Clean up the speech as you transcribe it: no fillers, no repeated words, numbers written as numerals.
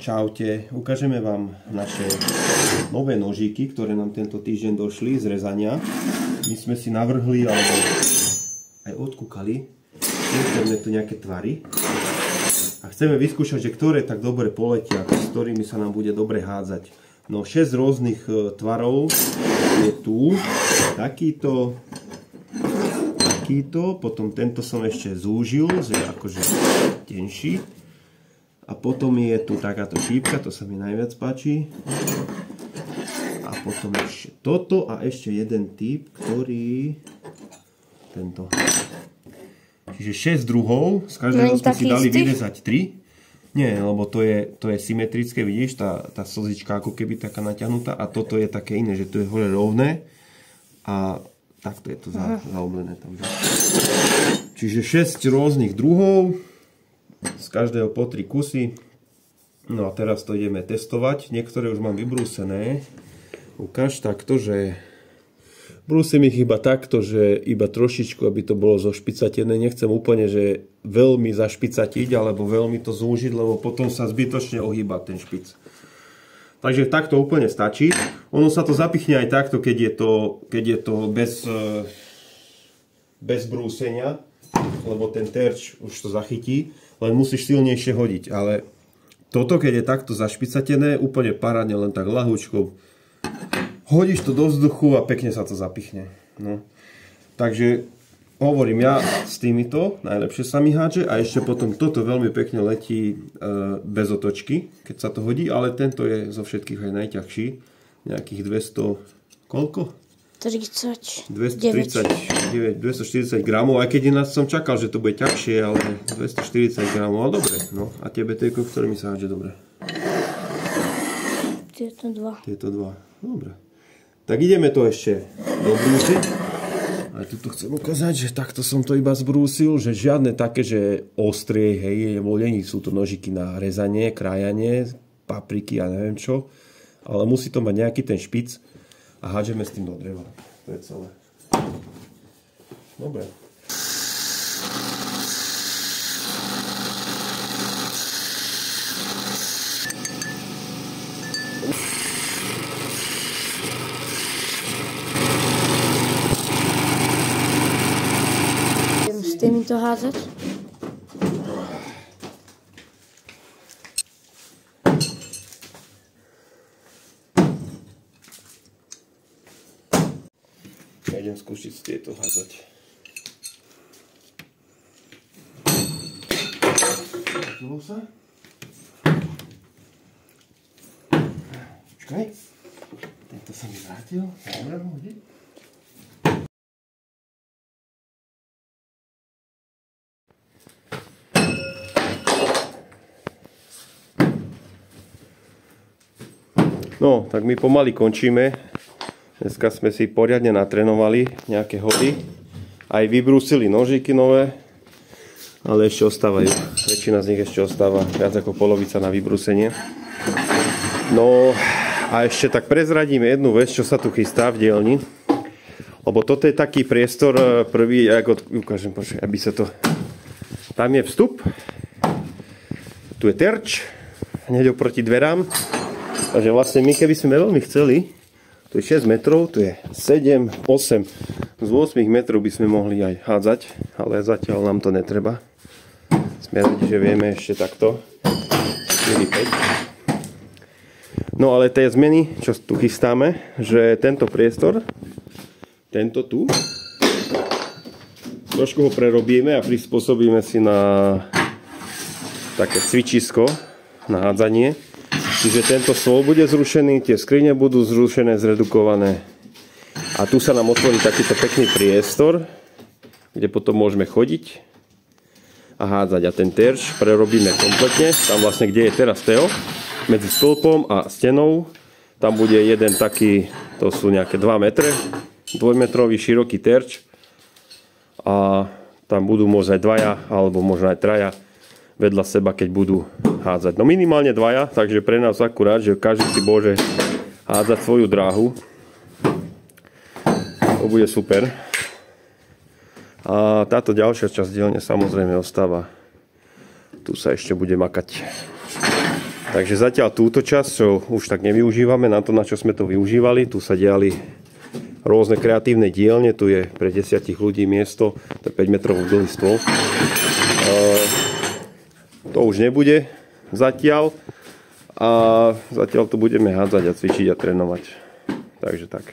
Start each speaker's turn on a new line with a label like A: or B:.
A: Čaute, ukážeme vám naše nové nožíky, ktoré nám tento týždeň došli z rezania. My sme si navrhli, alebo aj odkúkali z internetu nejaké tvary. A chceme vyskúšať, že ktoré tak dobre poletia, s ktorými sa nám bude dobre hádzať. No 6 rôznych tvarov je tu. Takýto, potom tento som ešte zúžil, že je akože tenší. A potom je tu takáto šípka, to sa mi najviac páči. A potom ešte toto a ešte jeden typ, ktorý... Tento. Čiže 6 druhov, z každého sme si dali vyrezať 3. Nie, lebo to je symetrické, vidíš, tá slzička ako keby taká natiahnutá. A toto je také iné, že to je hore rovné. A takto je to zaoblené tam. Čiže 6 rôznych druhov. Z každého po 3 kusy. No a teraz to ideme testovať. Niektoré už mám vybrúsené. Ukáž takto, že brúsim ich iba takto, že iba trošičku, aby to bolo zošpicatené. Nechcem úplne, že veľmi zašpicatiť, alebo veľmi to zúžiť, lebo potom sa zbytočne ohýba ten špic. Takže takto úplne stačí. Ono sa to zapichne aj takto, keď je to bez brúsenia, lebo ten terč už to zachytí. Len musíš silnejšie hodiť, ale toto, keď je takto zašpicatené, úplne parádne, len tak ľahúčkou. Hodíš to do vzduchu a pekne sa to zapichne. No. Takže hovorím, ja s týmito najlepšie sa mi hádže a ešte potom toto veľmi pekne letí bez otočky, keď sa to hodí, ale tento je zo všetkých aj najťažší. Nejakých 200, koľko? 240 gramov, aj keď ináč som čakal, že to bude ťažšie, ale 240 gramov, ale dobre. No, a tie BT-ko, ktorými sa hádže dobre?
B: Tieto dva.
A: Dobre. Tak ideme to ešte dobrúsiť. Aj tuto chcem ukázať, že takto som to iba zbrúsil, že žiadne také, že ostrie, hej, volení sú to nožiky na rezanie, krájanie, papriky a neviem čo. Ale musí to mať nejaký ten špic. A hádžeme s tým do dreva. To je celé. Dobre.
B: Idem s týmito hádzať.
A: Idem skúšiť tieto hádzať. Vrátilo sa. Počkaj. Tento sa mi vrátil. Dobre, hodí. No, tak my pomaly končíme. Dneska sme si poriadne natrénovali nejaké hody. Aj vybrúsili nožíky nové, ale ešte ostávajú. Väčšina z nich ešte ostáva, viac ako polovica na vybrúsenie. No a ešte tak prezradíme jednu vec, čo sa tu chystá v dielni. Lebo toto je taký priestor prvý, ako ukážem, počkaj, aby sa to... Tam je vstup. Tu je terč, hneď oproti dverám. Takže vlastne my, keby sme veľmi chceli, tu je 6 metrov, tu je 7, 8. Z 8 metrov by sme mohli aj hádzať, ale zatiaľ nám to netreba. Sme radi, že vieme ešte takto. 4, 5. No ale tie zmeny, čo tu chystáme, že tento priestor, tento tu, trošku ho prerobíme a prispôsobíme si na také cvičisko, na hádzanie. Čiže tento stôl bude zrušený, tie skrine budú zrušené, zredukované. A tu sa nám otvorí takýto pekný priestor, kde potom môžeme chodiť a hádzať. A ten terč prerobíme kompletne. Tam vlastne, kde je teraz Teo, medzi stĺpom a stenou, tam bude jeden taký, to sú nejaké 2 metre, 2-metrový široký terč. A tam budú môcť aj dvaja, alebo možno aj traja vedľa seba, keď budú hádzať. No minimálne dvaja, takže pre nás akurát, že každý si môže hádzať svoju dráhu. To bude super. A táto ďalšia časť dielne samozrejme ostáva. Tu sa ešte bude makať. Takže zatiaľ túto časť, čo už tak nevyužívame, na to, na čo sme to využívali, tu sa diali rôzne kreatívne dielne, tu je pre 10 ľudí miesto, to je 5 metrov dlhý stôl. To už nebude zatiaľ a zatiaľ to budeme hádzať a cvičiť a trénovať. Takže tak.